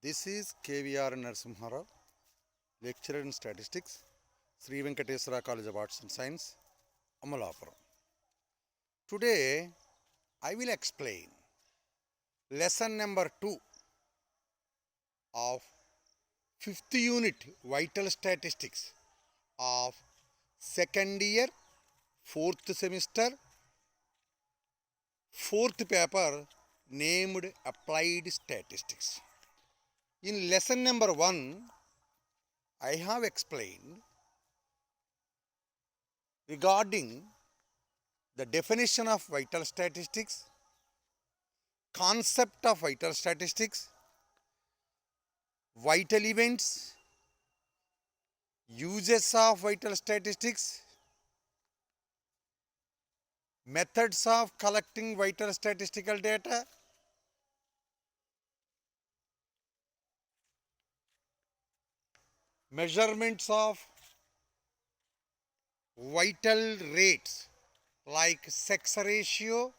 This is KVR Narasimharao, lecturer in statistics, Sri Venkateswara College of Arts and Science, Amalapuram. Today, I will explain lesson number 2 of 5th unit Vital Statistics of 2nd year, 4th semester, 4th paper named Applied Statistics. In lesson number 1, I have explained regarding the definition of vital statistics, concept of vital statistics, vital events, uses of vital statistics, methods of collecting vital statistical data, measurements of vital rates like sex ratio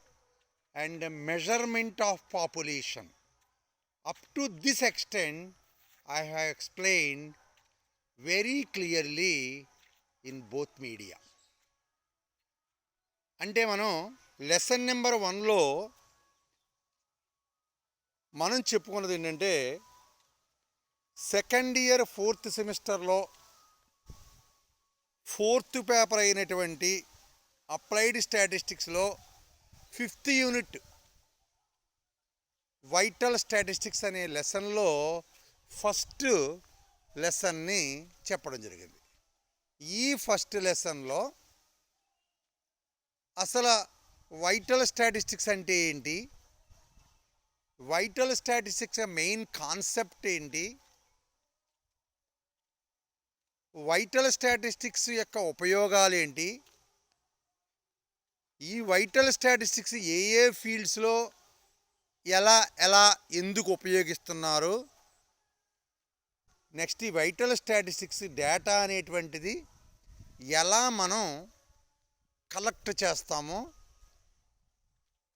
and measurement of population. Up to this extent, I have explained very clearly in both media. అంటే మనం lesson number 1లో మనం చెప్పుకున్నది ఏంటంటే second year 4th సెమిస్టర్లో 4th paper అయినటువంటి applied స్టాటిస్టిక్స్లో 5th unit vital statistics అనే లెసన్లో first లెసన్ని చెప్పడం జరిగింది. ఈ ఫస్ట్ లెసన్లో అసలు వైటల్ స్టాటిస్టిక్స్ అంటే ఏంటి, వైటల్ స్టాటిస్టిక్స్ మెయిన్ కాన్సెప్ట్ ఏంటి, వైటల్ స్టాటిస్టిక్స్ యొక్క ఉపయోగాలు ఏంటి, ఈ వైటల్ స్టాటిస్టిక్స్ ఏ ఫీల్డ్స్లో ఎలా ఎందుకు ఉపయోగిస్తున్నారు, నెక్స్ట్ ఈ వైటల్ స్టాటిస్టిక్స్ డేటా అనేటువంటిది ఎలా మనం కలెక్ట్ చేస్తామో,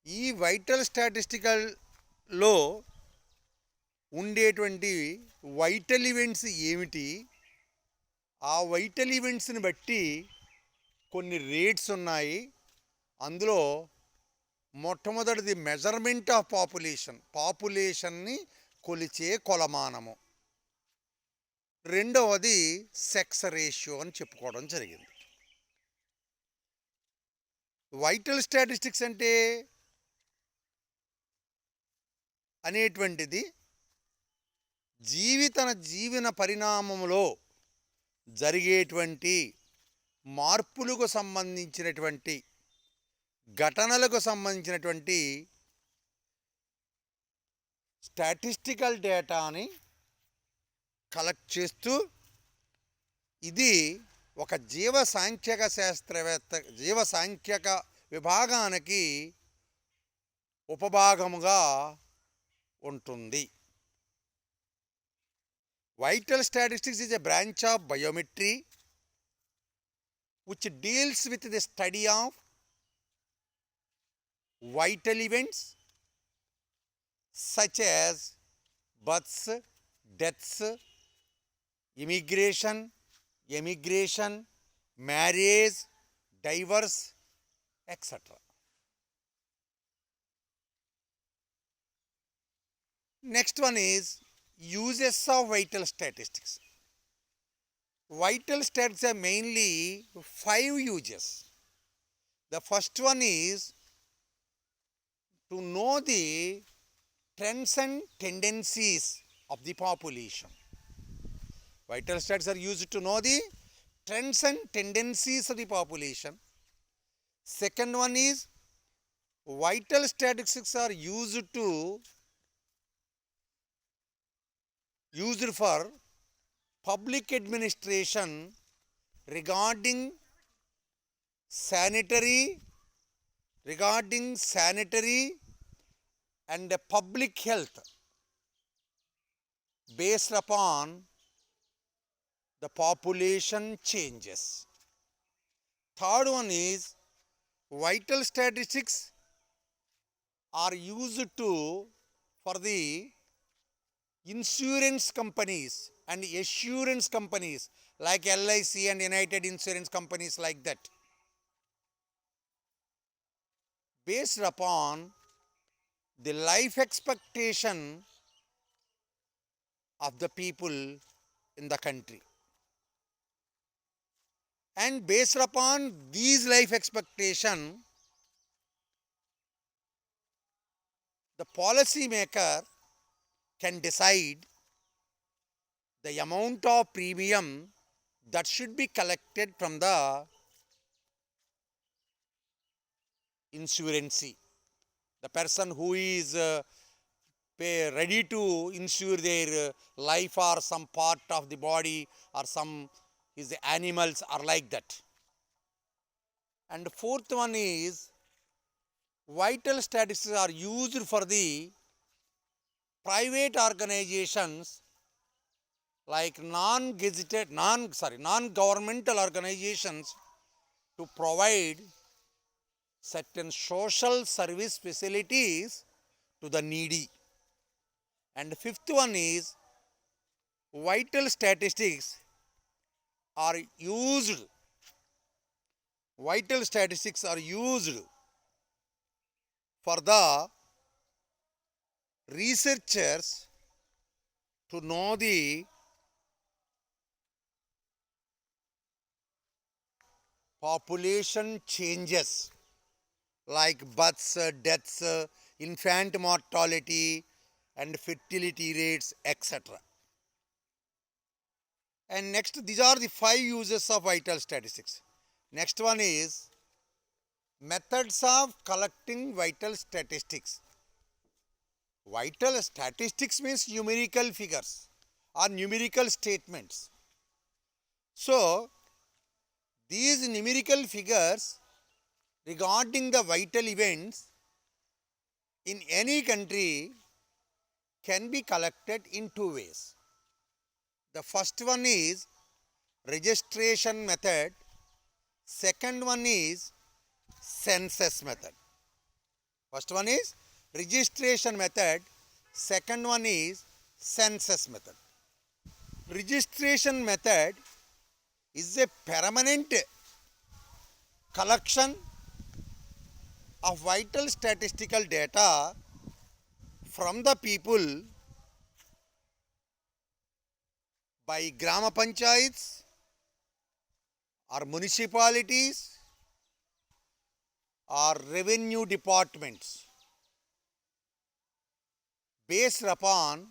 ఈ వైటల్ స్టాటిస్టికల్లో ఉండేటువంటి వైటల్ ఈవెంట్స్ ఏమిటి, ఆ వైటల్ ఈవెంట్స్ని బట్టి కొన్ని రేట్స్ ఉన్నాయి. అందులో మొట్టమొదటిది మెజర్మెంట్ ఆఫ్ పాపులేషన్ని కొలిచే కొలమానము, రెండవది సెక్స్ రేషియో అని చెప్పుకోవడం జరిగింది. వైటల్ స్టాటిస్టిక్స్ అంటే అనేటువంటిది జీవన పరిణామంలో జరిగేటువంటి మార్పులకు సంబంధించినటువంటి ఘటనలకు సంబంధించినటువంటి స్టాటిస్టికల్ డేటాని కలెక్ట్ చేస్తూ ఇది ఒక జీవసాంఖ్యక విభాగానికి ఉపభాగముగా ఉంటుంది. Vital statistics is a branch of biometry which deals with the study of vital events such as births, deaths, immigration, emigration, marriage, divorce, etc. Next one is uses of vital statistics. Vital statistics are mainly 5 uses. The first one is to know the trends and tendencies of the population. Vital statistics are used to know the trends and tendencies of the population. Second one is vital statistics are used for public administration regarding sanitary and public health based upon the population changes. Third one is vital statistics are used for the insurance companies and assurance companies like LIC and United Insurance companies like that, based upon the life expectation of the people in the country. And based upon these life expectation, the policy maker can decide the amount of premium that should be collected from the insurance. The person who is ready to insure their life or some part of the body or some his animals are like that. And fourth one is vital statistics are used for the private organizations like non-governmental organizations to provide certain social service facilities to the needy. And fifth one is vital statistics are used for the researchers to know the population changes like births, deaths, infant mortality and fertility rates, etc. And next, these are the 5 uses of vital statistics. Next one is methods of collecting vital statistics. Vital statistics means numerical figures or numerical statements. So, these numerical figures regarding the vital events in any country can be collected in 2 ways. The first one is registration method, second one is census method. First one is registration method, second one is census method. Registration method is a permanent collection of vital statistical data from the people by Grama Panchayats or municipalities or revenue departments based upon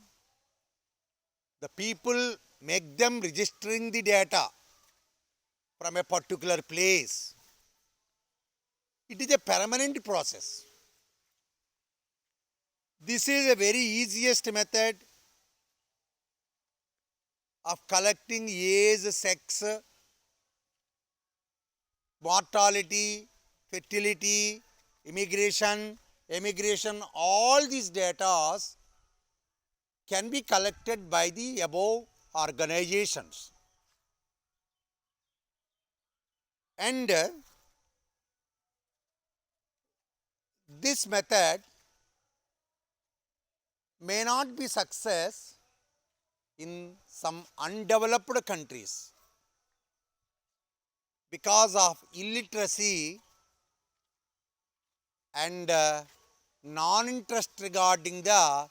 the people make them registering the data from a particular place. It is a permanent process. This is a very easiest method of collecting age, sex, mortality, fertility, immigration, emigration, all these data can be collected by the above organizations. And this method may not be success in some undeveloped countries because of illiteracy and non-interest regarding the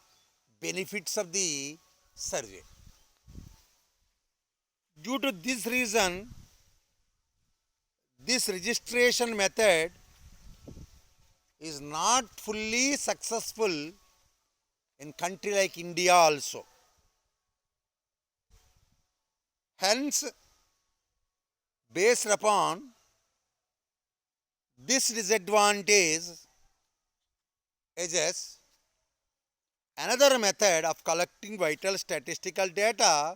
benefits of the survey. Due to this reason, this registration method is not fully successful in country like India also. Hence, based upon this disadvantage, is another method of collecting vital statistical data,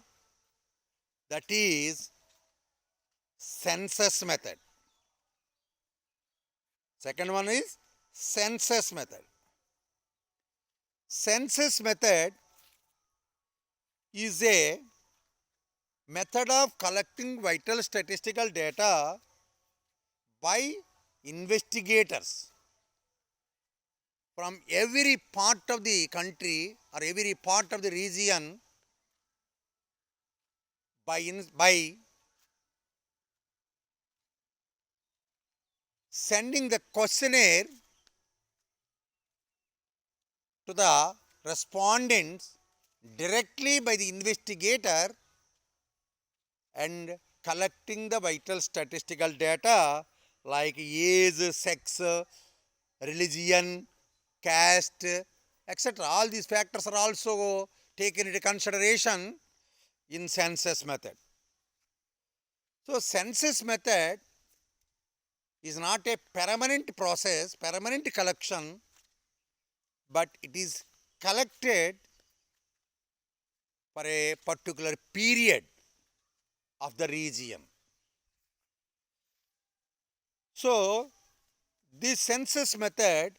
that is census method. Second one is census method. Census method is a method of collecting vital statistical data by investigators from every part of the country or every part of the region by sending the questionnaire to the respondents directly by the investigator and collecting the vital statistical data like age, sex, religion, caste, etc. All these factors are also taken into consideration in census method. So census method is not a permanent process, permanent collection, but it is collected for a particular period of the region. So this census method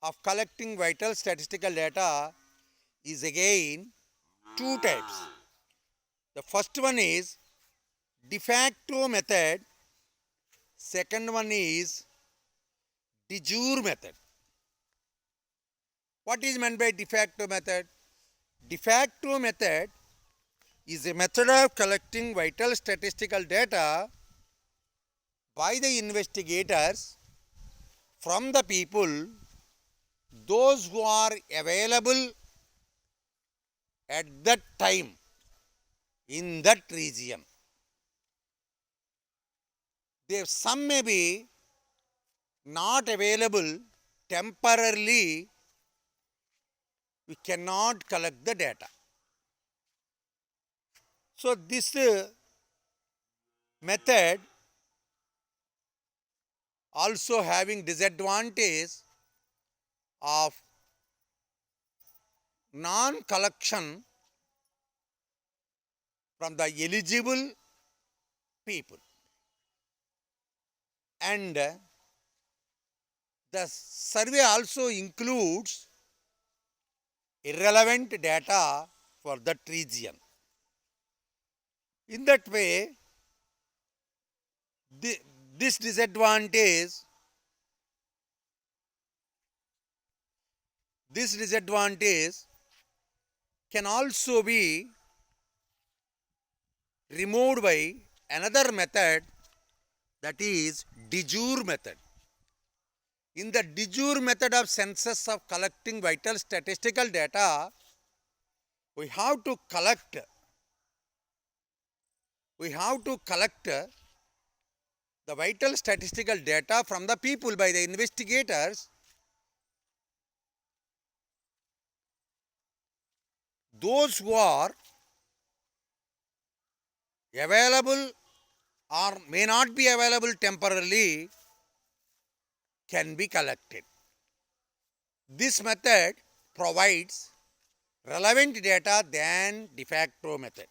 of collecting vital statistical data is again two types. The first one is de facto method, second one is de jure method. What is meant by de facto method? De facto method is a method of collecting vital statistical data by the investigators from the people, those who are available at that time in that region. Some may be not available temporarily, we cannot collect the data. So this method also having disadvantage of non-collection from the eligible people, and the survey also includes irrelevant data for that region. In that way, this disadvantage can also be removed by another method, that is de jure method. In the de jure method of census of collecting vital statistical data, we have to collect the vital statistical data from the people by the investigators, those who are available or may not be available temporarily can be collected. This method provides relevant data than de facto method.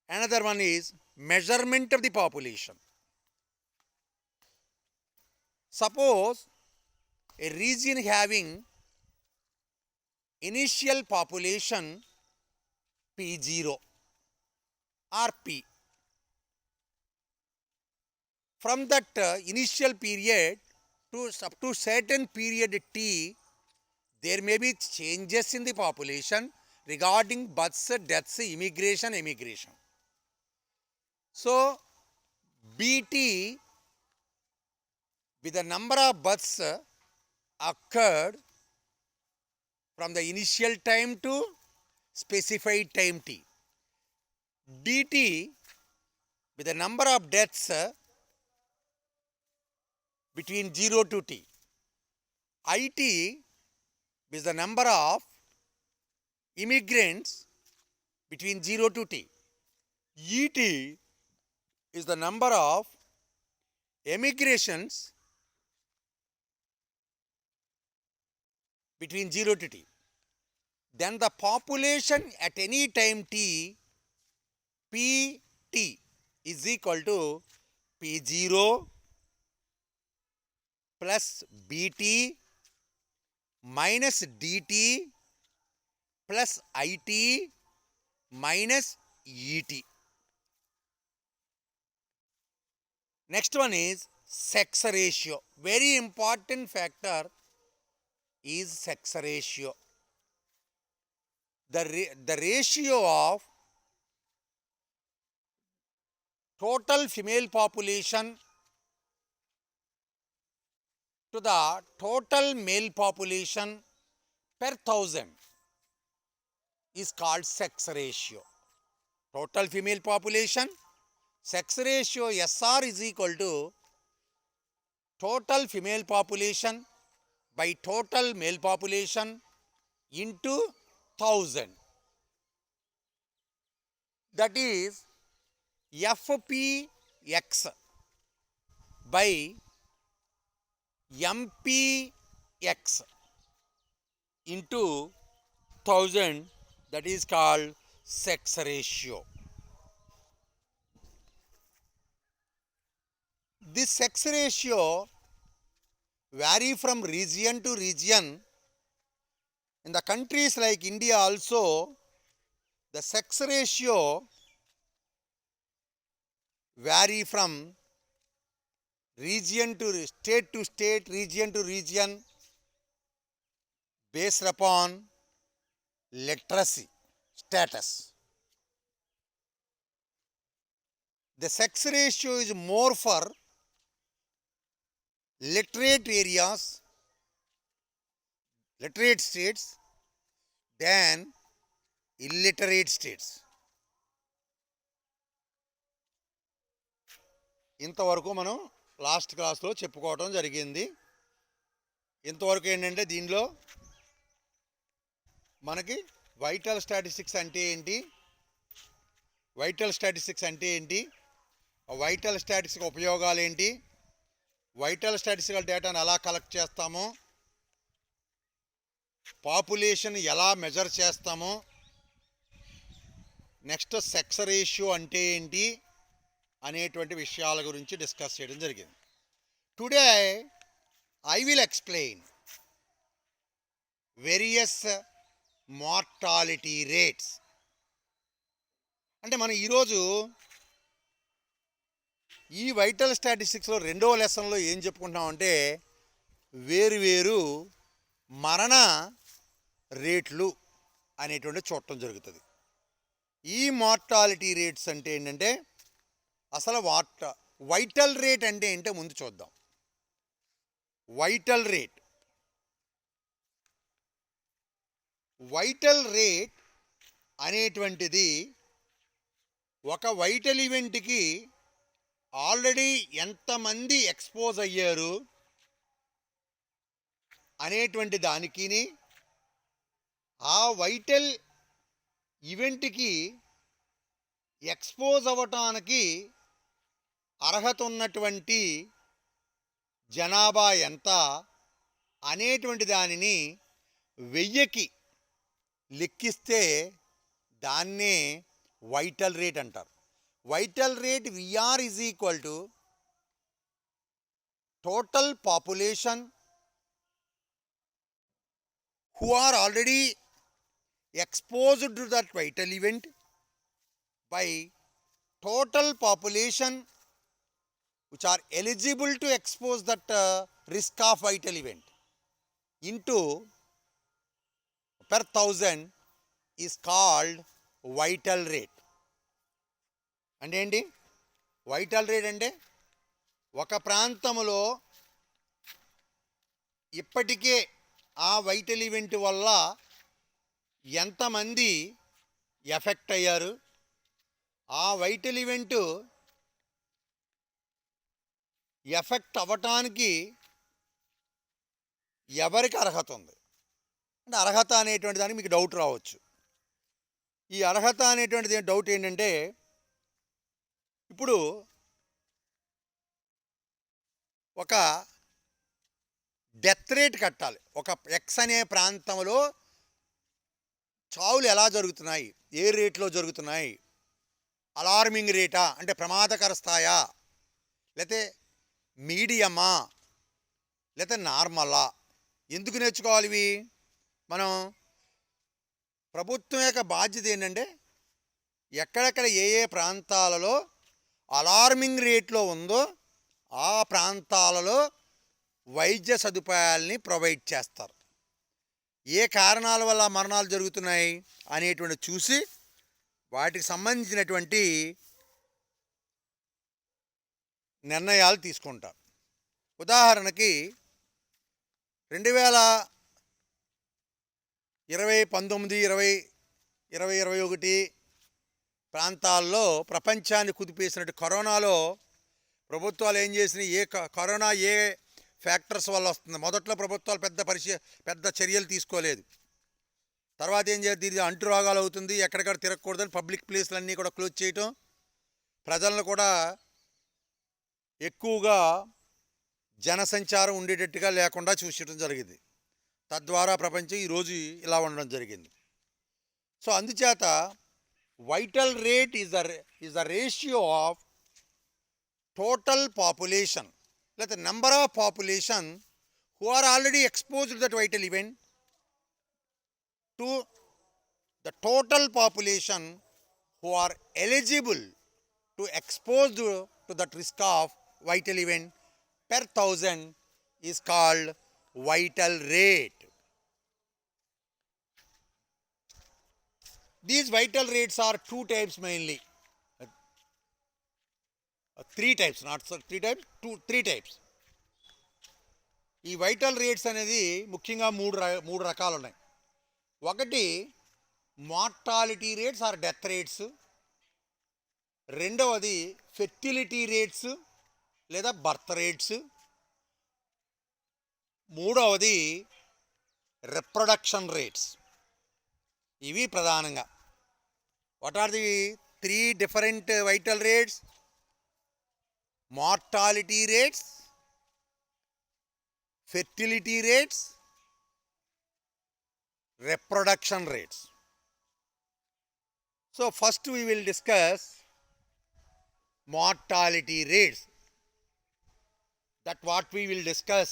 Another one is measurement of the population. Suppose a region having initial population P0 or P. From that initial period up to certain period T, there may be changes in the population regarding births, deaths, immigration, emigration. So BT, with the number of births occurred from the initial time to specified time T. DT, with the number of deaths between 0 to T. IT, with the number of immigrants between 0 to T. ET is the number of emigrations between 0 to T. Then the population at any time T, PT, is equal to P0 plus BT minus DT plus IT minus ET. Next one is sex ratio. Very important factor is sex ratio. The ratio of total female population to the total male population per thousand is called sex ratio. Total female population, sex ratio SR is equal to total female population by total male population into 1000. That is FPX by MPX into 1000, that is called sex ratio. This sex ratio vary from region to region. In the countries like India also, the sex ratio vary from region to state, region to region, based upon literacy status. The sex ratio is more for literate areas, literate states than illiterate states. ఇంతవరకు మనం last క్లాస్లో చెప్పుకోవడం జరిగింది. ఇంతవరకు ఏంటంటే దీనిలో మనకి vital statistics అంటే ఏంటి, వైటల్ స్టాటిస్టిక్స్ అంటే ఏంటి, వైటల్ స్టాటిస్టిక్స్ ఉపయోగాలు ఏంటి, వైటల్ స్టాటిస్టికల్ డేటాను ఎలా కలెక్ట్ చేస్తామో, పాపులేషన్ ఎలా మెజర్ చేస్తామో, నెక్స్ట్ సెక్స్ రేషియో అంటే ఏంటి అనేటువంటి విషయాల గురించి డిస్కస్ చేయడం జరిగింది. Today I will explain various mortality rates. అంటే మనం ఈరోజు ఈ వైటల్ స్టాటిస్టిక్స్లో రెండవ లెసన్లో ఏం చెప్పుకుంటామంటే వేరు మరణ రేట్లు అనేటువంటి చూడటం జరుగుతుంది. ఈ మార్టాలిటీ రేట్స్ అంటే ఏంటంటే అసలు వైటల్ రేట్ అంటే ఏంటో ముందు చూద్దాం. వైటల్ రేట్ అనేటువంటిది ఒక వైటల్ ఈవెంట్కి ఆల్రెడీ ఎంతమంది ఎక్స్పోజ్ అయ్యారు అనేటువంటి దానికి, ఆ వైటల్ ఈవెంట్కి ఎక్స్పోజ్ అవ్వటానికి అర్హత ఉన్నటువంటి జనాభా ఎంత అనేటువంటి దానిని 1000కి లెక్కిస్తే దాన్నే వైటల్ రేట్ అంటారు. Vital rate VR is equal to total population who are already exposed to that vital event by total population which are eligible to expose that risk of vital event into per 1000 is called vital rate. అంటే ఏంటి vital rate అంటే ఒక ప్రాంతంలో ఇప్పటికే ఆ vital event వల్ల ఎంతమంది effect అయ్యారు, ఆ వైటల్ ఈవెంట్ ఎఫెక్ట్ అవ్వటానికి ఎవరికి అర్హత ఉంది. అంటే అర్హత అనేటువంటి దానికి మీకు డౌట్ రావచ్చు. ఈ అర్హత అనేటువంటిది డౌట్ ఏంటంటే ఇప్పుడు ఒక డెత్ రేట్ కట్టాలి. ఒక ఎక్స్ అనే ప్రాంతంలో చావులు ఎలా జరుగుతున్నాయి, ఏ రేట్లో జరుగుతున్నాయి, అలార్మింగ్ రేటా అంటే ప్రమాదకర స్థాయా, లేకపోతే మీడియమా, లేకపోతే నార్మలా, ఎందుకు నేర్చుకోవాలి ఇవి? మనం ప్రభుత్వం యొక్క బాధ్యత ఏంటంటే ఎక్కడెక్కడ ఏ ప్రాంతాలలో అలార్మింగ్ రేట్లో ఉందో ఆ ప్రాంతాలలో వైద్య సదుపాయాల్ని ప్రొవైడ్ చేస్తారు. ఏ కారణాల వల్ల మరణాలు జరుగుతున్నాయి అనేటువంటి చూసి వాటికి సంబంధించినటువంటి నిర్ణయాలు తీసుకుంటారు. ఉదాహరణకి 2019, 2021 ప్రాంతాల్లో ప్రపంచాన్ని కుదిపేసినట్టు కరోనాలో ప్రభుత్వాలు ఏం చేసినాయి, కరోనా ఏ ఫ్యాక్టర్స్ వల్ల వస్తుంది. మొదట్లో ప్రభుత్వాలు పెద్ద చర్యలు తీసుకోలేదు. తర్వాత ఏం చేయాలి, ఇది అంటు రోగాలు అవుతుంది, ఎక్కడికక్కడ తిరగకూడదని పబ్లిక్ ప్లేస్లన్నీ కూడా క్లోజ్ చేయటం, ప్రజలను కూడా ఎక్కువగా జనసంచారం ఉండేటట్టుగా లేకుండా చూసడం జరిగింది. తద్వారా ప్రపంచం ఈరోజు ఇలా ఉండడం జరిగింది. సో అందుచేత vital rate is the ratio of total population, లేకపోతే number of population who are already exposed to that vital event to the total population who are eligible to exposed to that risk of vital event per 1000 is called vital rate. These vital rates are two types mainly. Three types, not so three types, three types. ఈ vital rates అనేది ముఖ్యంగా మూడు రకాలు ఉన్నాయి. ఒకటి mortality rates or death rates, రెండవది fertility rates లేదా birth rates, మూడవది రిప్రొడక్షన్ రేట్స్. ఇవి ప్రధానంగా. What are the three different vital rates? Mortality rates, fertility rates, reproduction rates. So first we will discuss mortality rates. That what we will discuss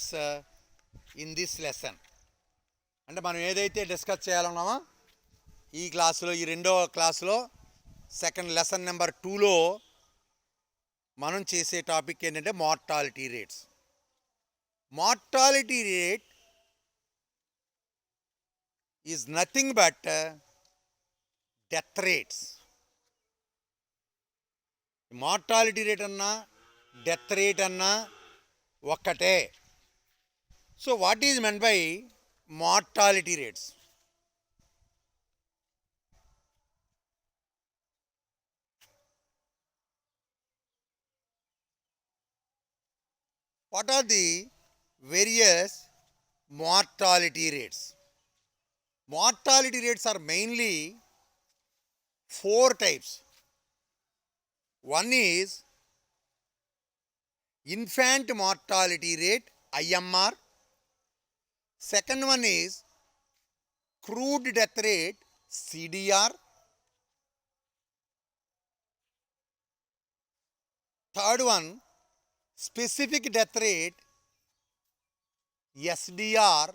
in this lesson. అంటే మనం ఏదైతే discuss చేయాలన్నామో ఈ క్లాసులో, ఈ రెండవ క్లాసులో సెకండ్ లెసన్ నెంబర్ 2లో మనం చేసే టాపిక్ ఏంటంటే mortality rates. Mortality rate is nothing but death rates. Mortality rate anna death rate anna ఒక్కటే. So what is meant by mortality rates? What are the various mortality rates? Mortality rates are mainly four types. One is infant mortality rate, IMR. Second one is crude death rate, CDR. Third one, specific death rate, SDR,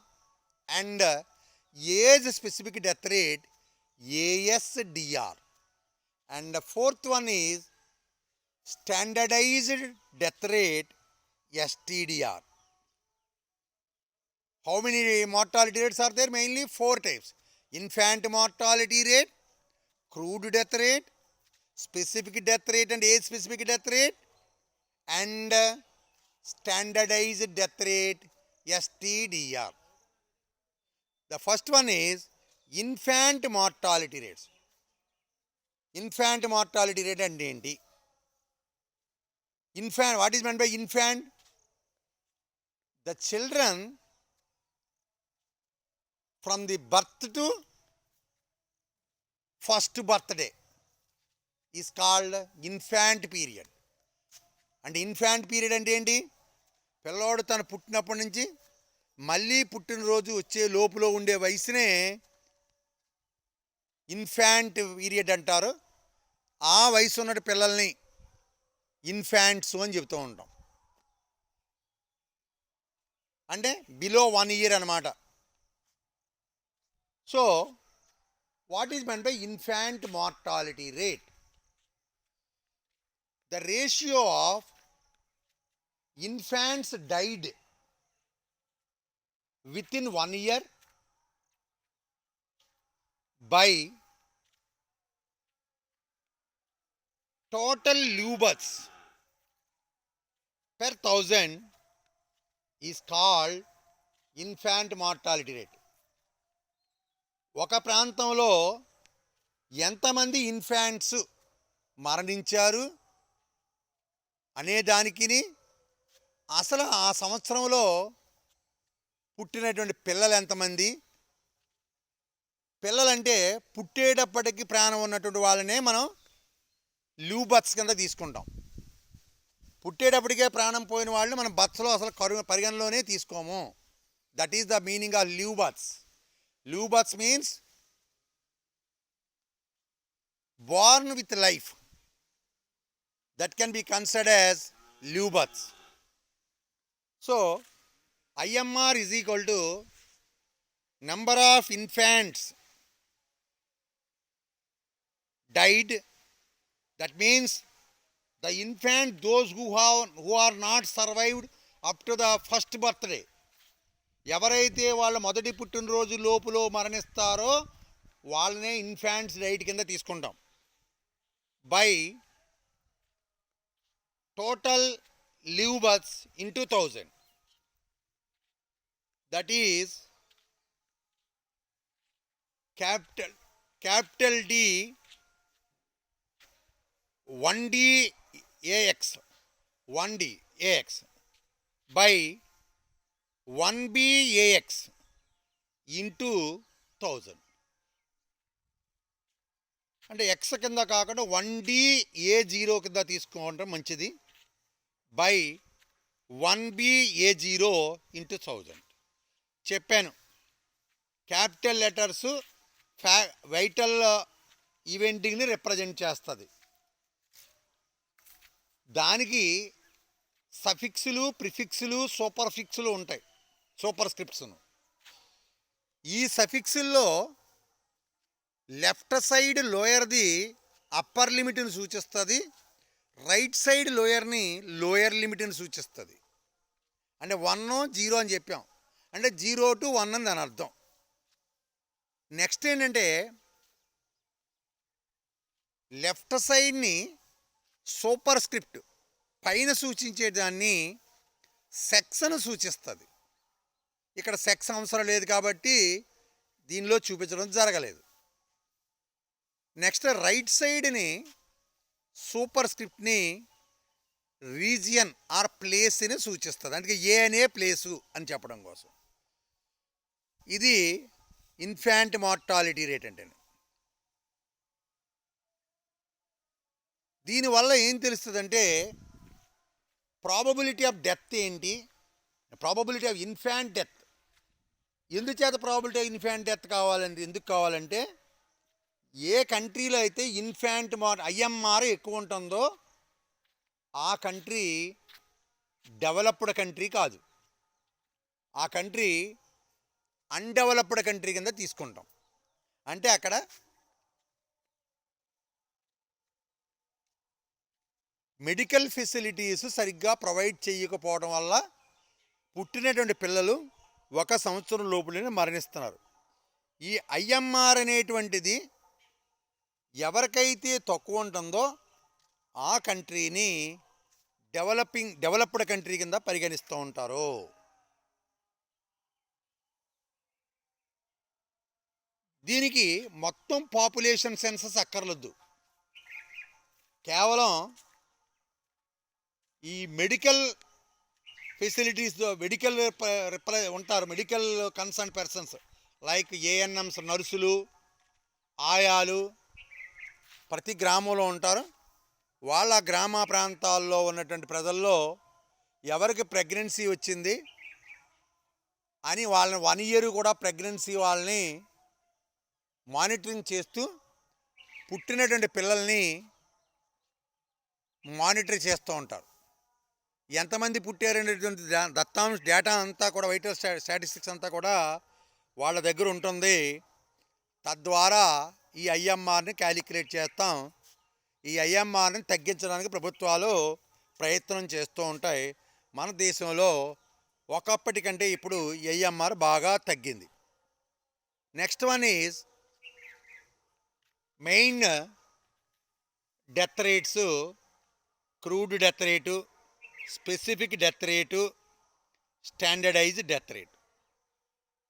and age specific death rate, ASDR. And the fourth one is standardized death rate, STDR. How many mortality rates are there? Mainly four types: infant mortality rate, crude death rate, specific death rate and age specific death rate, and standardized death rate, STDR. The first one is infant mortality rates. Infant mortality rate and enti. Infant, what is meant by infant? The children from the birth to first birthday is called infant period. And infant period అంటే ఏంటి? పిల్లోడు తను పుట్టినప్పటి నుంచి మళ్ళీ పుట్టినరోజు వచ్చే లోపులో ఉండే వయసునే ఇన్ఫాంట్ పీరియడ్ అంటారు. ఆ వయసు ఉన్న పిల్లల్ని ఇన్ఫాంట్స్ అని చెప్తూ ఉంటాం. అంటే బిలో 1 year అన్నమాట. So what is meant by infant mortality rate? The ratio of infants died within 1 year by total live births per 1000 is called infant mortality rate. ఒక ప్రాంతంలో ఎంతమంది ఇన్ఫాంట్స్ మరణించారు అనే దానికి అసలు ఆ సంవత్సరంలో పుట్టినటువంటి పిల్లలు ఎంతమంది, పిల్లలంటే పుట్టేటప్పటికి ప్రాణం ఉన్నటువంటి వాళ్ళనే మనం లివ్ బర్త్స్ కింద తీసుకుంటాం. పుట్టేటప్పటికే ప్రాణం పోయిన వాళ్ళని మనం బర్త్స్లో అసలు పరిగణలోనే తీసుకోము. That is the meaning of live births. Live births means born with life, that can be considered as live births. So IMR is equal to number of infants died. That means the infant, those who are not survived up to the first birthday, ఎవరైతే వాళ్ళ మొదటి పుట్టినరోజు లోపులో మరణిస్తారో వాళ్ళనే infants died కింద తీసుకుంటాం. By total live births into 1000, that is capital D 1D AX by 1B AX into 1000. అంటే X కింద కాకుండా 1DA0 కింద తీసుకోవడం మంచిది. బై 1BA0 ఇంటూ 1000 చెప్పాను. క్యాపిటల్ లెటర్స్ వైటల్ ఈవెంటింగ్ని రిప్రజెంట్ చేస్తుంది. దానికి సఫిక్స్లు, ప్రిఫిక్స్లు, సూపర్ ఫిక్స్లు ఉంటాయి, సూపర్ స్క్రిప్ట్స్ను. ఈ సఫిక్స్ల్లో లెఫ్ట్ సైడ్ లోయర్ది అప్పర్ లిమిట్ని సూచిస్తుంది, రైట్ సైడ్ లోయర్ లిమిట్ని సూచిస్తుంది. అంటే 1, 0 అని చెప్పాం, అంటే 0 to 1 అని దాని అర్థం. నెక్స్ట్ ఏంటంటే లెఫ్ట్ సైడ్ని సూపర్ స్క్రిప్ట్ పైన సూచించేదాన్ని సెక్స్ను సూచిస్తుంది. ఇక్కడ సెక్స్ అవసరం లేదు కాబట్టి దీనిలో చూపించడం జరగలేదు. నెక్స్ట్ రైట్ సైడ్ని సూపర్ స్క్రిప్ట్ని రీజియన్ ఆర్ ప్లేస్ని సూచిస్తుంది, అంటే ఏ అనే ప్లేసు అని చెప్పడం కోసం. ఇది ఇన్ఫాంట్ మార్టాలిటీ రేట్ అంటే. దీనివల్ల ఏం తెలుస్తుందంటే ప్రాబబిలిటీ ఆఫ్ డెత్ ఏంటి, ప్రాబబిలిటీ ఆఫ్ ఇన్ఫాంట్ డెత్. ఎందుచేత ప్రాబబిలిటీ ఆఫ్ ఇన్ఫాంట్ డెత్ ఎందుకు కావాలంటే ఏ కంట్రీలో అయితే ఐఎంఆర్ ఎక్కువ ఉంటుందో ఆ కంట్రీ డెవలప్డ్ కంట్రీ కాదు, ఆ కంట్రీ అన్డెవలప్డ్ కంట్రీ కింద తీసుకుంటాం. అంటే అక్కడ మెడికల్ ఫెసిలిటీస్ సరిగ్గా ప్రొవైడ్ చేయకపోవడం వల్ల పుట్టినటువంటి పిల్లలు 1 సంవత్సరం లోపులోనే మరణిస్తున్నారు. ఈ ఐఎంఆర్ అనేటువంటిది ఎవరికైతే తక్కువ ఉంటుందో ఆ కంట్రీని డెవలప్డ్ కంట్రీ కింద పరిగణిస్తూ ఉంటారు. దీనికి మొత్తం పాపులేషన్ సెన్సస్ అక్కర్లేదు, కేవలం ఈ మెడికల్ ఫెసిలిటీస్, మెడికల్ ఉంటారు, medical concern persons like ANMs, నర్సులు, ఆయాలు ప్రతి గ్రామంలో ఉంటారు. వాళ్ళ గ్రామ ప్రాంతాల్లో ఉన్నటువంటి ప్రజల్లో ఎవరికి ప్రెగ్నెన్సీ వచ్చింది అని వాళ్ళని 1 year కూడా ప్రెగ్నెన్సీ వాళ్ళని మానిటరింగ్ చేస్తూ పుట్టినటువంటి పిల్లల్ని మానిటర్ చేస్తూ ఉంటారు. ఎంతమంది పుట్టారనేటువంటి డేటా అంతా కూడా, వైటల్ స్టాటిస్టిక్స్ అంతా కూడా వాళ్ళ దగ్గర ఉంటుంది. తద్వారా ఈ ఐఎంఆర్ని క్యాలిక్యులేట్ చేస్తాం. ఈ ఐఎంఆర్ని తగ్గించడానికి ప్రభుత్వాలు ప్రయత్నం చేస్తూ ఉంటాయి. మన దేశంలో ఒకప్పటికంటే ఇప్పుడు ఏఎంఆర్ బాగా తగ్గింది. Next one is main death rates, crude death rate, specific death rate, standardised death rate.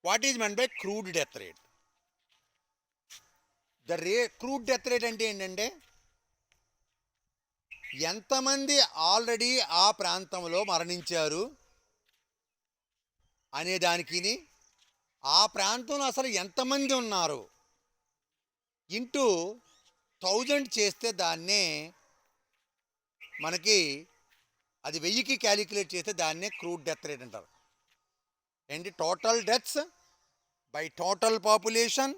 What is meant by crude death rate? Crude death rate అంటే ఏంటంటే ఎంతమంది ఆల్రెడీ ఆ ప్రాంతంలో మరణించారు అనే దానికి, ఆ ప్రాంతంలో అసలు ఎంతమంది ఉన్నారు ఇంటూ 1000 చేస్తే దాన్నే మనకి అది 1000కి క్యాలిక్యులేట్ చేస్తే దాన్నే క్రూడ్ డెత్ రేట్ అంటారు. And total deaths by total population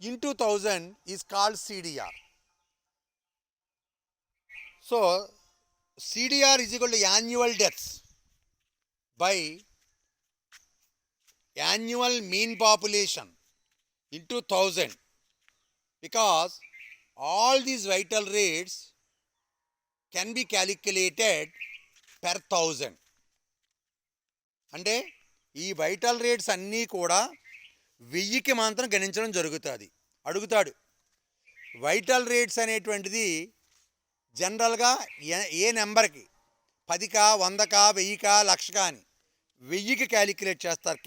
into 1000 is called CDR. So CDR is equal to annual deaths by annual mean population into 1000, because all these vital rates can be calculated per 1000. అంటే ఈ vital rates అన్నీ కూడా 1000కి మాత్రం గణించడం జరుగుతుంది. అడుగుతాడు vital rates అనేటువంటిది జనరల్గా ఏ నెంబర్కి 10కా 100కా 1000కా 1,00,000కా అని 1000కి క్యాలిక్యులేట్ చేస్తారు.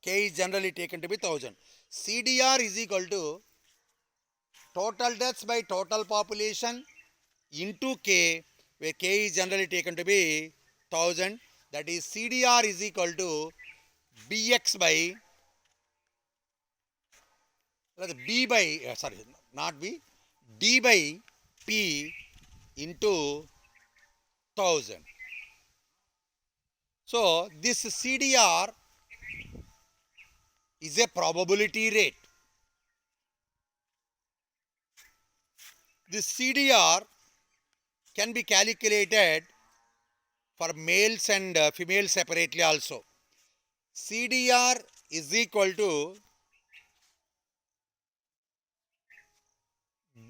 K is generally taken to be 1000. CDR is equal to total deaths by total population into K, where k is generally taken to be 1000. That is CDR is equal to bx by b by not b, d by p into 1000. So this CDR is a probability rate. This CDR can be calculated for males and females separately also. CDR is equal to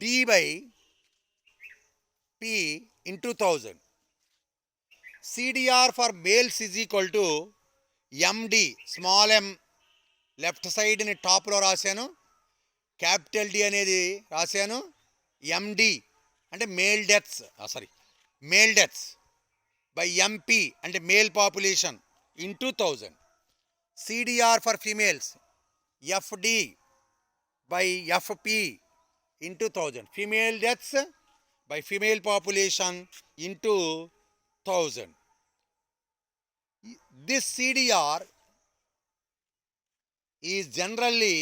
D by P into 1000. CDR for males is equal to MD, small m, left side ni top lo rasanu, capital D anedi rasanu, MD అంటే male deaths by MP అంటే male population into 1000. CDR for females FD by FP into 1000. Female deaths by female population into 1000. This CDR is generally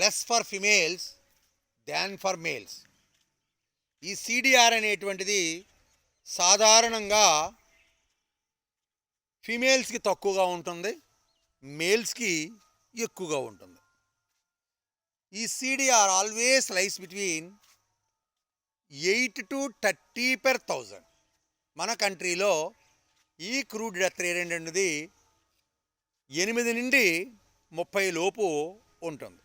less for females than for males. ఈ CDR అనేటువంటిది సాధారణంగా ఫీమేల్స్కి తక్కువగా ఉంటుంది, మేల్స్కి ఎక్కువగా ఉంటుంది. ఈ CDR always lies between 8 to 30 per 1000. మన కంట్రీలో ఈ క్రూడ్ డెత్ రేట్ అనేది 8 నుండి 30 లోపు ఉంటుంది.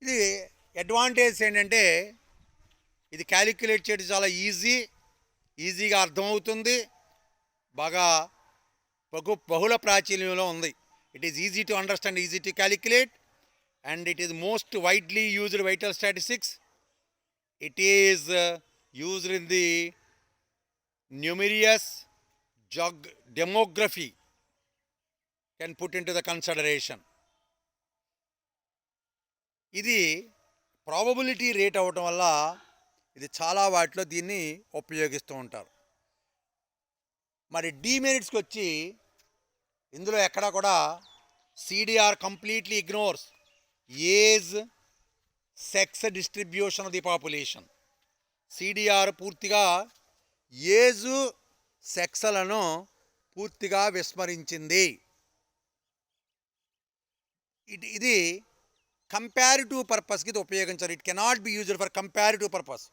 ఇది అడ్వాంటేజ్ ఏంటంటే ఇది క్యాలిక్యులేట్ చేయడం చాలా ఈజీగా అర్థమవుతుంది, బాగా బహుళ ప్రాచుర్యంలో ఉంది. It is easy to understand, easy to calculate, and it is most widely used vital statistics. It is used in the numerous demography can put in to the consideration. ఇది ప్రాబబిలిటీ రేట్ అవ్వటం వల్ల ఇది చాలా వాటిలో దీన్ని ఉపయోగిస్తూ ఉంటారు. మరి డీమెరిట్స్కి వచ్చి ఇందులో ఎక్కడా కూడా CDR completely ignores age, sex distribution of the population. CDR పూర్తిగా ఏజు, సెక్స్లను పూర్తిగా విస్మరించింది. ఇది కంపారిటివ్ పర్పస్కి ఇది ఉపయోగించాలి. It cannot be used for comparative purpose.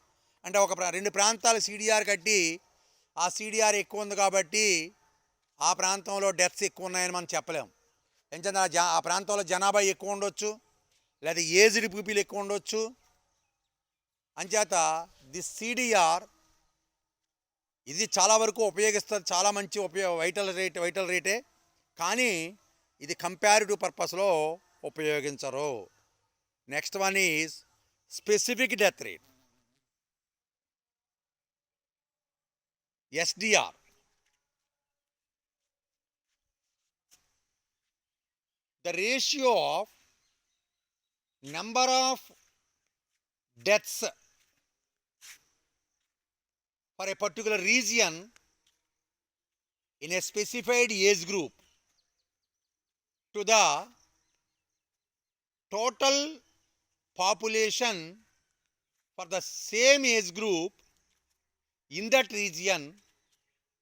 అంటే ఒక 2 ప్రాంతాలు సిడిఆర్ కట్టి ఆ సిడిఆర్ ఎక్కువ ఉంది కాబట్టి ఆ ప్రాంతంలో డెత్స్ ఎక్కువ ఉన్నాయని మనం చెప్పలేము. ఎందుకంటే ఆ ప్రాంతంలో జనాభా ఎక్కువ ఉండొచ్చు, లేదా ఏజ్డ్ పీపుల్ ఎక్కువ ఉండొచ్చు. అంచేత ది సిడిఆర్ ఇది చాలా వరకు ఉపయోగిస్తారు, చాలా మంచి వైటల్ రేటే, కానీ ఇది కంపారిటివ్ పర్పస్లో ఉపయోగించరు. Next one is specific death rate, SDR. The ratio of number of deaths for a particular region in a specified age group to the total population for the same age group in that region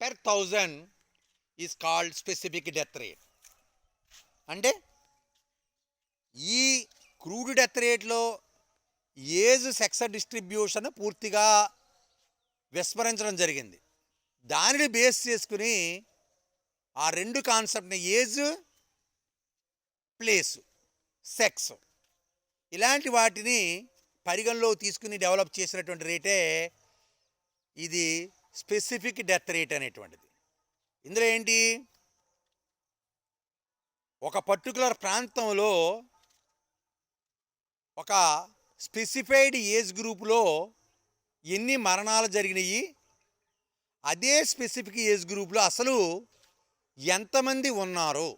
per 1000 is called specific death rate. అంటే ఈ crude death రేట్లో age sex distribution పూర్తిగా విస్మరించడం జరిగింది. దానిని base చేసుకుని ఆ రెండు కాన్సెప్ట్ని, ఏజ్ ప్లేస్ సెక్స్, ఇలాంటి వాటిని పరిగణలో తీసుకుని డెవలప్ చేసినటువంటి రేటే ఇది స్పెసిఫిక్ డెత్ రేట్ అనేటువంటిది. ఇందులో ఏంటి, ఒక పర్టికులర్ ప్రాంతంలో ఒక స్పెసిఫైడ్ ఏజ్ గ్రూప్లో ఎన్ని మరణాలు జరిగినాయి, అదే స్పెసిఫిక్ ఏజ్ గ్రూప్లో అసలు ఎంతమంది ఉన్నారు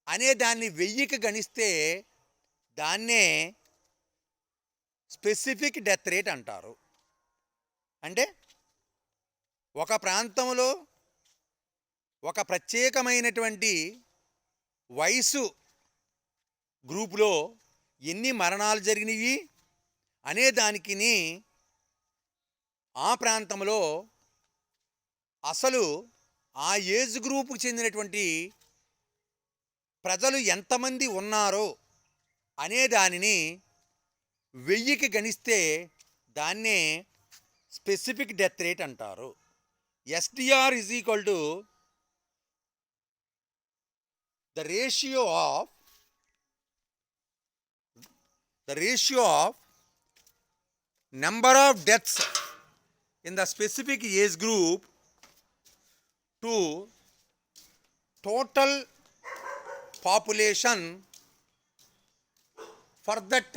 అనే దాన్ని 1000కి గణిస్తే దాన్నే స్పెసిఫిక్ డెత్ రేట్ అంటారు. అంటే ఒక ప్రాంతంలో ఒక ప్రత్యేకమైనటువంటి వయసు గ్రూపులో ఎన్ని మరణాలు జరిగినవి అనే దానికిని ఆ ప్రాంతంలో అసలు ఆ ఏజ్ గ్రూపుకు చెందినటువంటి ప్రజలు ఎంతమంది ఉన్నారో అనే దానిని 1000కి గణిస్తే దాన్నే స్పెసిఫిక్ డెత్ రేట్ అంటారు. SDR is equal to the ratio of number of deaths in the specific age group to total population for that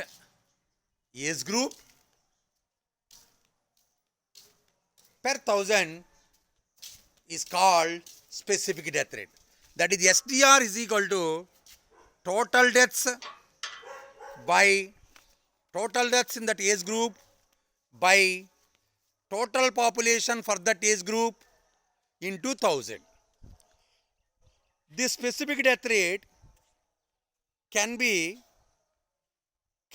age group per 1000 is called specific death rate. That is, SDR is equal to total deaths by total deaths in that age group by total population for that age group into 1000. This specific death rate can be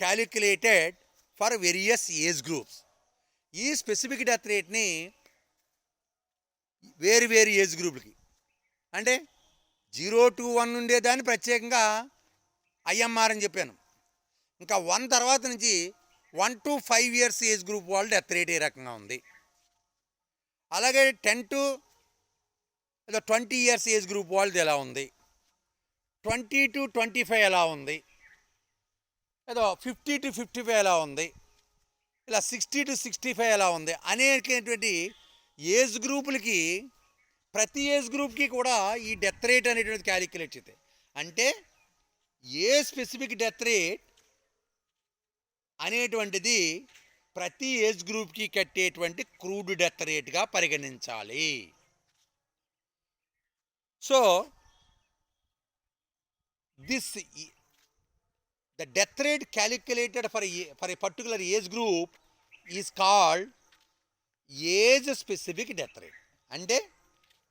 calculated for various age groups. ఈ specific death రేట్ని వేరు age గ్రూపులకి, అంటే 0 to 1 ఉండేదాన్ని ప్రత్యేకంగా IMR అని చెప్పాను. ఇంకా 1 తర్వాత నుంచి 1 to 5 years ఏజ్ గ్రూప్ వాళ్ళు డెత్ రేట్ ఏ రకంగా ఉంది. అలాగే 10 to 20 years ఏజ్ గ్రూప్ వాళ్ళది ఎలా ఉంది, 20 to 25 ఎలా ఉంది, ఏదో 50 to 55 ఎలా ఉంది, ఇలా 60 to 65 ఎలా ఉంది అనేటువంటి ఏజ్ గ్రూపులకి ప్రతి ఏజ్ గ్రూప్కి కూడా ఈ డెత్ రేట్ అనేటువంటిది క్యాలిక్యులేట్ చేస్తే, అంటే ఏ స్పెసిఫిక్ డెత్ రేట్ అనేటువంటిది ప్రతి ఏజ్ గ్రూప్కి కట్టేటువంటి క్రూడ్ డెత్ రేట్గా పరిగణించాలి. So the death rate calculated for a particular age group is called age specific death rate. అంటే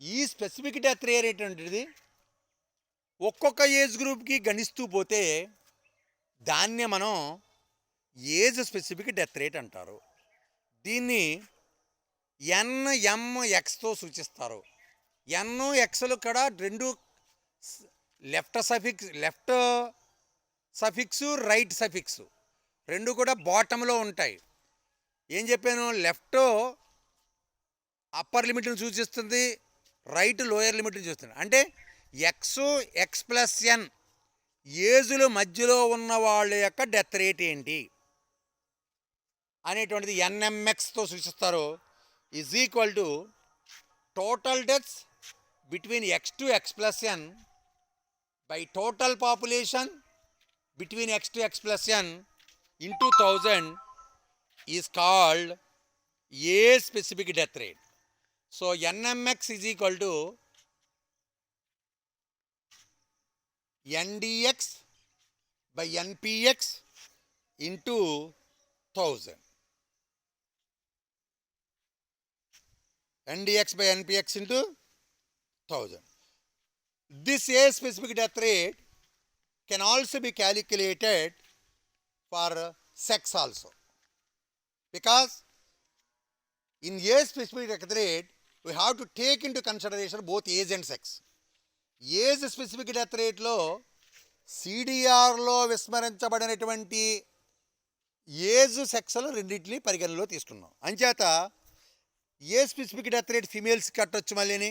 ఈ స్పెసిఫిక్ డెత్ రేట్ అనేది ఒక్కొక్క ఏజ్ గ్రూప్కి గణిస్తూ పోతే దాన్నే మనం ఏజ్ స్పెసిఫిక్ డెత్ రేట్ అంటారు. దీన్ని NMXతో సూచిస్తారు. NXలు కూడా రెండు లెఫ్ట్ సఫిక్స్ రైట్ సఫిక్స్ రెండు కూడా బాటంలో ఉంటాయి. ఏం చెప్పాను, లెఫ్ట్ అప్పర్ లిమిట్ని సూచిస్తుంది, రైట్ లోయర్ లిమిట్ని చూస్తుంది. అంటే X+N ఏజుల మధ్యలో ఉన్న వాళ్ళ యొక్క డెత్ రేట్ ఏంటి అనేటువంటిది NMXతో సూచిస్తారు. is equal to total deaths between x to x plus n by total population between x to x plus n into 1000 is called a specific death rate. So NMX is equal to NDX by NPX into 1000. NDX by NPX into 1000. This A specific death rate can also be calculated for sex also, because in A specific death rate we have to take into consideration both age and sex. Age specific death rate lo CDR లో విస్మరించబడినటువంటి age సెక్స్లు రెండింటిని పరిగణలో తీసుకున్నాం. అంచేత a specific death rate ఫిమేల్స్కి కట్టొచ్చు, మళ్ళీని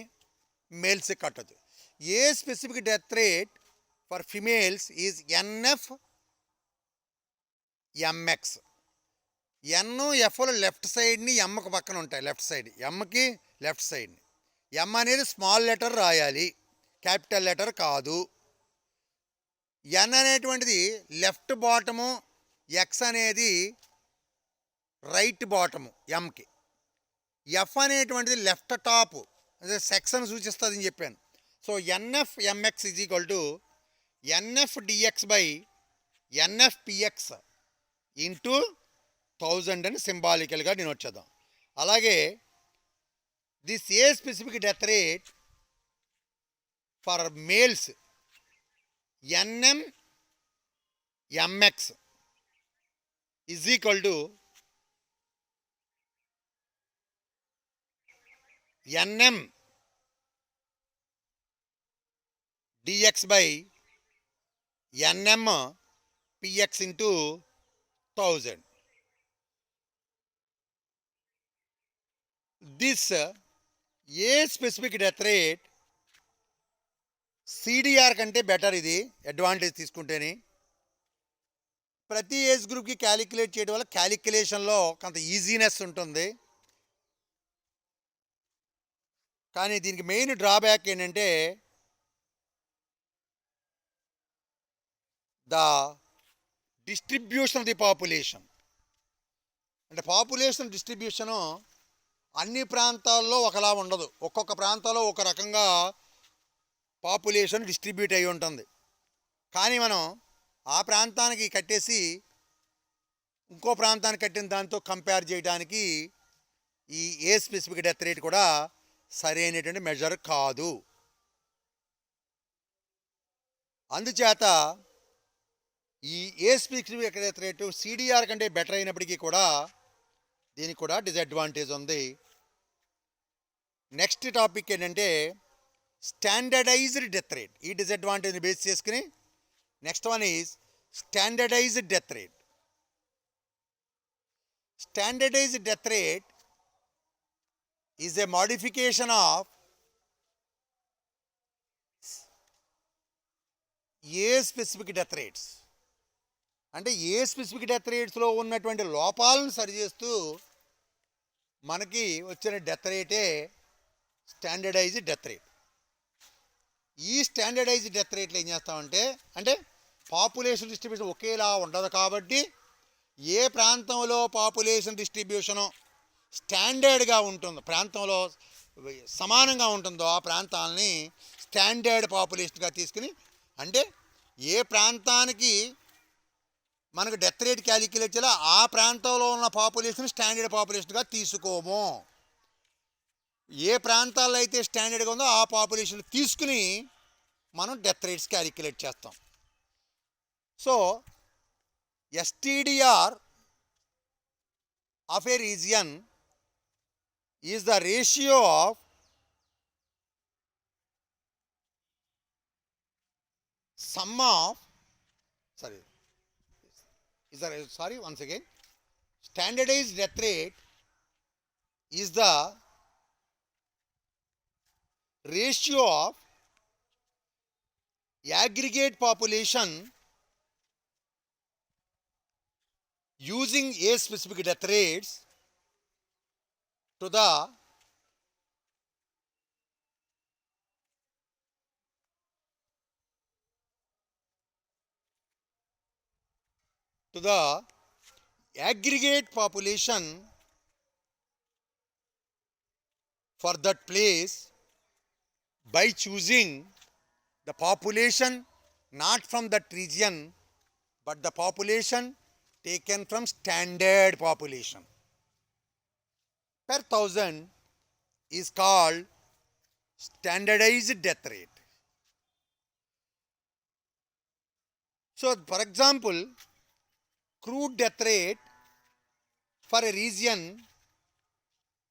మేల్స్కి కట్టొచ్చు. A specific death rate for females is NF MX. N ఎఫ్లో లెఫ్ట్ సైడ్ని ఎమ్కి పక్కన ఉంటాయి, లెఫ్ట్ సైడ్ ఎమ్కి లెఫ్ట్ సైడ్ని. ఎమ్ అనేది స్మాల్ లెటర్ రాయాలి, క్యాపిటల్ లెటర్ కాదు. ఎన్ అనేటువంటిది లెఫ్ట్ బాటము, ఎక్స్ అనేది రైట్ బాటము ఎంకి. ఎఫ్ అనేటువంటిది లెఫ్ట్ టాప్, అదే సెక్స్ అని సూచిస్తుంది అని చెప్పాను. So NF MX is equal to NF DX by NF PX into 1000 అని సింబాలికల్గా నేను వచ్చేద్దాం. అలాగే this A specific death rate for males NM MX is equal to NM DX by NM PX into 1000. This A specific death rate CDR కంటే better. ఇది advantage తీసుకుంటేనే ప్రతి age గ్రూప్కి calculate చేయడం వల్ల క్యాలిక్యులేషన్లో కొంత ఈజీనెస్ ఉంటుంది. కానీ దీనికి మెయిన్ డ్రాబ్యాక్ ఏంటంటే the distribution of the population. అంటే పాపులేషన్ డిస్ట్రిబ్యూషను అన్ని ప్రాంతాల్లో ఒకలా ఉండదు. ఒక్కొక్క ప్రాంతాల్లో ఒక రకంగా పాపులేషన్ డిస్ట్రిబ్యూట్ అయి ఉంటుంది. కానీ మనం ఆ ప్రాంతానికి కట్టేసి ఇంకో ప్రాంతానికి కట్టిన దాంతో కంపేర్ చేయడానికి ఈ ఏ స్పెసిఫిక్ డెత్ రేట్ కూడా సరైనటువంటి మెజర్ కాదు. అందుచేత ఈ a specific death rate CDR కంటే బెటర్ అయినప్పటికీ కూడా దీనికి కూడా డిసడ్వాంటేజ్ ఉంది. నెక్స్ట్ టాపిక్ ఏంటంటే స్టాండర్డైజ్డ్ డెత్ రేట్. ఈ డిసడ్వాంటేజ్ని బేస్ చేసుకుని next one is standardised death rate. Standardised death rate is a modification of a specific death rates. అంటే ఏ స్పెసిఫిక్ డెత్ రేట్స్లో ఉన్నటువంటి లోపాలను సరిచేస్తూ మనకి వచ్చిన డెత్ రేటే స్టాండర్డైజ్డ్ డెత్ రేట్. ఈ స్టాండర్డైజ్డ్ డెత్ రేట్లు ఏం చేస్తామంటే, అంటే పాపులేషన్ డిస్ట్రిబ్యూషన్ ఒకేలా ఉండదు కాబట్టి ఏ ప్రాంతంలో పాపులేషన్ డిస్ట్రిబ్యూషను స్టాండర్డ్గా ఉంటుందో, ప్రాంతంలో సమానంగా ఉంటుందో ఆ ప్రాంతాలని స్టాండర్డ్ పాపులేషన్గా తీసుకుని, అంటే ఏ ప్రాంతానికి మనకు డెత్ రేట్ క్యాలిక్యులేట్ చేయాలో ఆ ప్రాంతంలో ఉన్న పాపులేషన్ స్టాండర్డ్ పాపులేషన్గా తీసుకోము. ఏ ప్రాంతాల్లో అయితే స్టాండర్డ్గా ఉందో ఆ పాపులేషన్ తీసుకుని మనం డెత్ రేట్స్ క్యాలిక్యులేట్ చేస్తాం. So STDR of a region is the ratio of sum of once again, standardized death rate is the ratio of aggregate population using a specific death rates to the aggregate population for that place by choosing the population not from that region but the population taken from standard population per thousand is called standardized death rate. So, for example, crude death rate for a region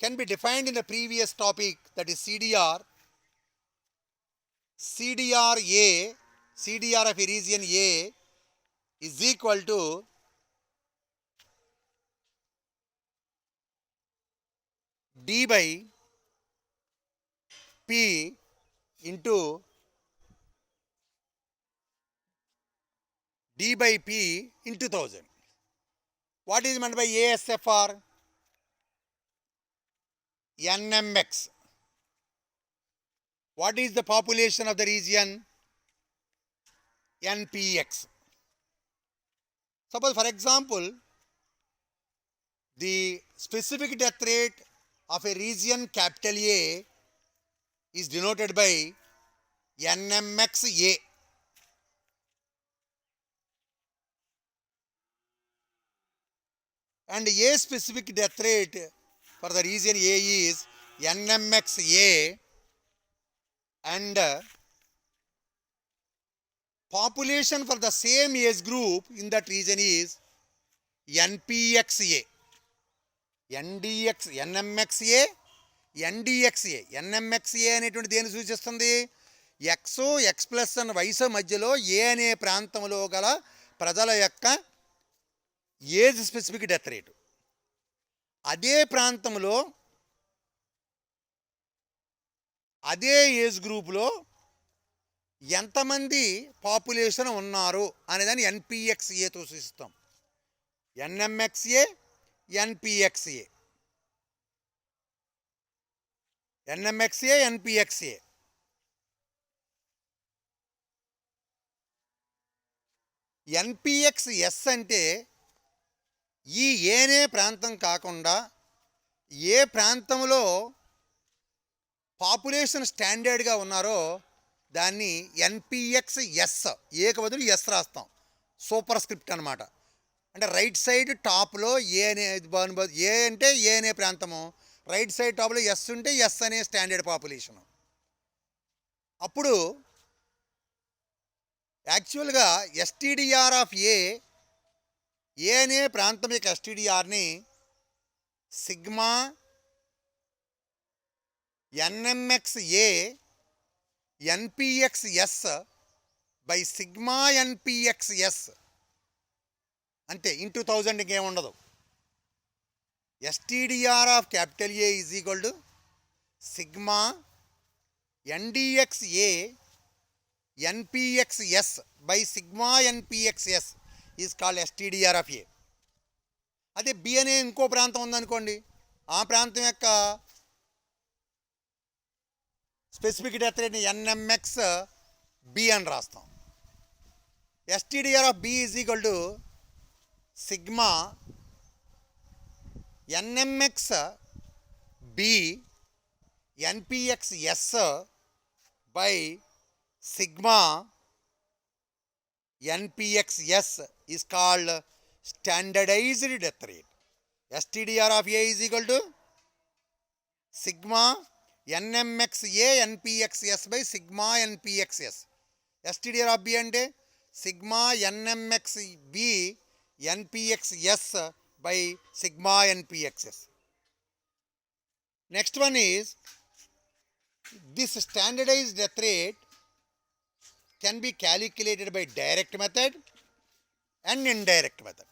can be defined in the previous topic, that is CDR. CDR of a region A is equal to D by P into D by P into 1000. What is meant by ASFR? NMX. What is the population of the region? NPX. Suppose, for example, the specific death rate of a region capital A is denoted by NMXA. And A specific death rate for the region A is NMXA, and population for the same age group in that region is NPXA. NDX, NMXA, NDXA. NMXA అనేటువంటి దేని సూచిస్తుంది? X X plus and వయసు మధ్యలో ఏ అనే ప్రాంతంలో గల ప్రజల యొక్క ఏజ్ స్పెసిఫిక్ డెత్ రేటు. అదే ప్రాంతంలో అదే ఏజ్ గ్రూప్లో ఎంతమంది పాపులేషన్ ఉన్నారు అనేదాన్ని NPXAతో సూచిస్తాం. NMXA, NPXA. NMXA, NPXA. NPXS అంటే ఈ ఏనే ప్రాంతం కాకుండా ఏ ప్రాంతంలో పాపులేషన్ స్టాండర్డ్గా ఉన్నారో దాన్ని NPXS, ఏక బదులు ఎస్ రాస్తాం, సూపర్ స్క్రిప్ట్ అనమాట. అంటే రైట్ సైడ్ టాప్లో ఏ అనే ఏ అంటే ఏ అనే ప్రాంతము, రైట్ సైడ్ టాప్లో ఎస్ ఉంటే ఎస్ అనే స్టాండర్డ్ పాపులేషను. అప్పుడు యాక్చువల్గా STDR ఆఫ్ ఏ అనే ప్రాంతం యొక్క STDRని sigma NMXA NPXS by sigma NPXS అంతే, ఇంటూ 1000 ఇంకేముండదు. STDR of capital A is equal to sigma NDXA NPXS by sigma NPXS is called STDR of A. అదే బి అనే ఇంకో ప్రాంతం ఉందనుకోండి, ఆ ప్రాంతం యొక్క స్పెసిఫిక్ డెత్ రేట్ని NMXB అని రాస్తాం. STDR of B is equal to sigma NMXB NPXS by sigma NPXS is called standardized death rate. STDR of A is equal to sigma NMXA NPXS by sigma NPXS. STDR of B అంటే sigma NMXB NPXS by sigma NPXS. Next one is, this standardized death rate can be calculated by direct method and indirect method.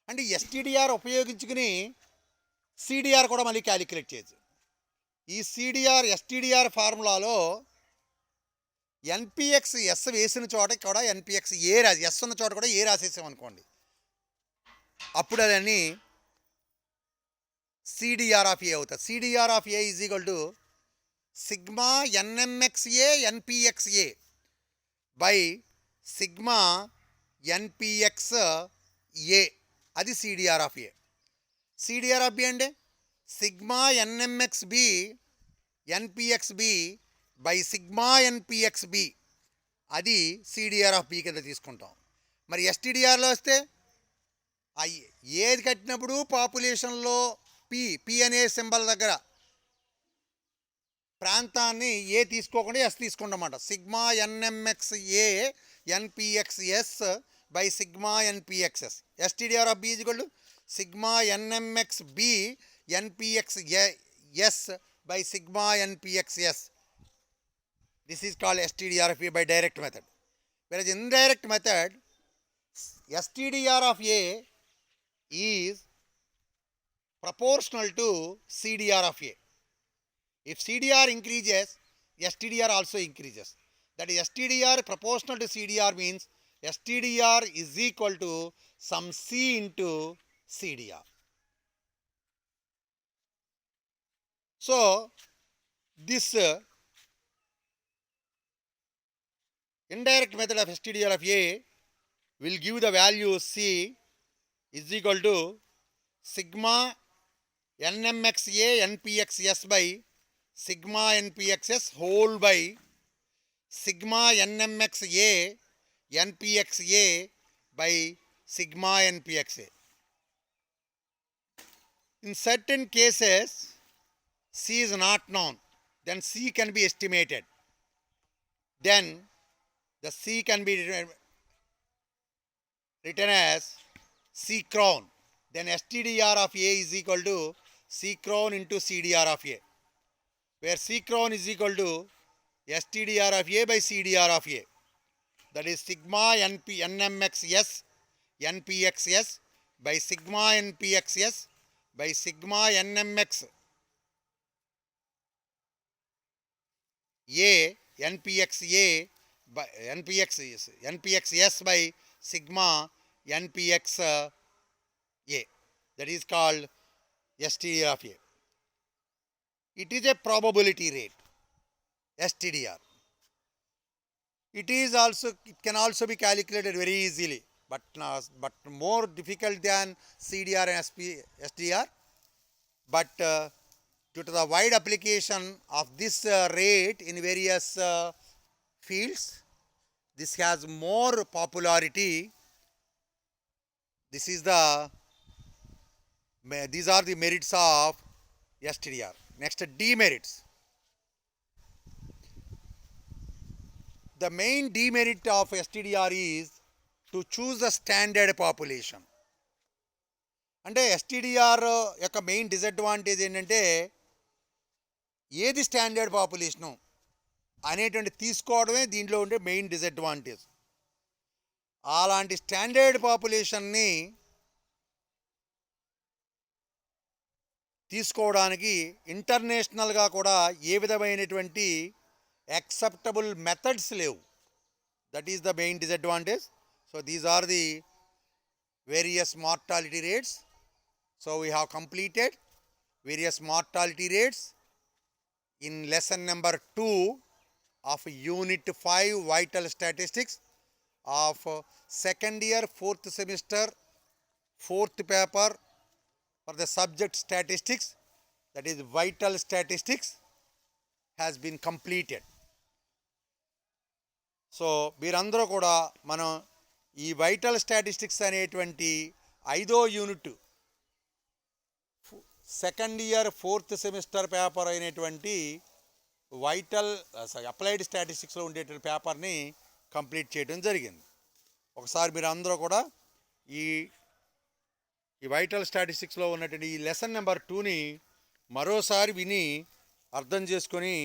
అంటే STDR ఉపయోగించుకుని CDR కూడా మళ్ళీ calculate చేయొచ్చు. ఈ STDR ఫార్ములాలో NPXS వేసిన చోట కూడా NPXA రాసి, ఎస్ ఉన్న చోట కూడా ఏ రాసేసాం అనుకోండి, అప్పుడు అదని సిడిఆర్ ఆఫ్ ఏ అవుతుంది. CDR of A is equal to sigma NMXA NPXA by sigma NPX A. అది CDR of A. CDR of B అంటే sigma NMX B NPX B by sigma NPX B. అది CDR of B కింద తీసుకుంటాం. మరి ఎస్టిడిఆర్లో వస్తే ఏది కట్టినప్పుడు పాపులేషన్లో P అనే సింబల్ దగ్గర ప్రాంతాన్ని ఏ తీసుకోకుండా ఎస్ తీసుకుంటామన్నమాట. Sigma NMX A NPXS by sigma NPXS. STDR of B is equal to sigma NMX B NPX S by sigma npxs. This is called STDR of A by direct method. Whereas indirect method, STDR of A is proportional to CDR of A. If CDR increases, STDR also increases. That is, STDR proportional to CDR means STDR is equal to some C into CDR. So, this indirect method of STDR of A will give the value C is equal to sigma NMXA NPXS by sigma NPXS whole by sigma NMXA NPXA by sigma NPXA. In certain cases, C is not known, then C can be estimated. Then the C can be written as C crown. Then STDR of A is equal to C crown into CDR of A, where C crown is equal to STDR of A by CDR of A. That is sigma NMXS NPXS by sigma NPXS by sigma NMX A NPXA by NPXS by sigma NPX A. That is called STDR of A. It is a probability rate, STDR. It can also be calculated very easily, but more difficult than CDR and SDR. But due to the wide application of this rate in various fields, this has more popularity. These are the merits of STDR. Next, demerits. The main demerit of STDR is to choose the standard population. అంటే ఎస్టీడీఆర్ యొక్క main disadvantage ఏంటంటే ఏది standard population అనేటువంటి తీసుకోవడమే దీంట్లో ఉండే main disadvantage. అలాంటి standard పాపులేషన్ని తీసుకోవడానికి ఇంటర్నేషనల్గా కూడా ఏ విధమైనటువంటి acceptable methods leave. That is the main disadvantage. So these are the various mortality rates. So we have completed various mortality rates in lesson number 2 of unit 5 vital statistics of second year 4th semester 4th paper for the subject statistics, that is vital statistics, has been completed. So మీరందరూ కూడా మనం ఈ vital statistics అనేటువంటి 5వ unit second year 4th semester paper అయినటువంటి applied స్టాటిస్టిక్స్లో ఉండేటువంటి పేపర్ని complete చేయడం జరిగింది. ఒకసారి మీరు అందరూ కూడా ఈ వైటల్ స్టాటిస్టిక్స్లో ఉన్నటువంటి ఈ లెసన్ నెంబర్ 2ని మరోసారి విని అర్థం చేసుకొని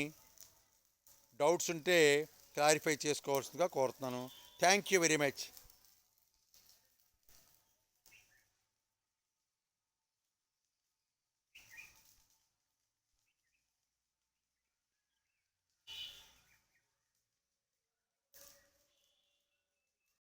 డౌట్స్ ఉంటే క్లారిఫై చేసుకోవాల్సిందిగా కోరుతున్నాను. Thank you very much.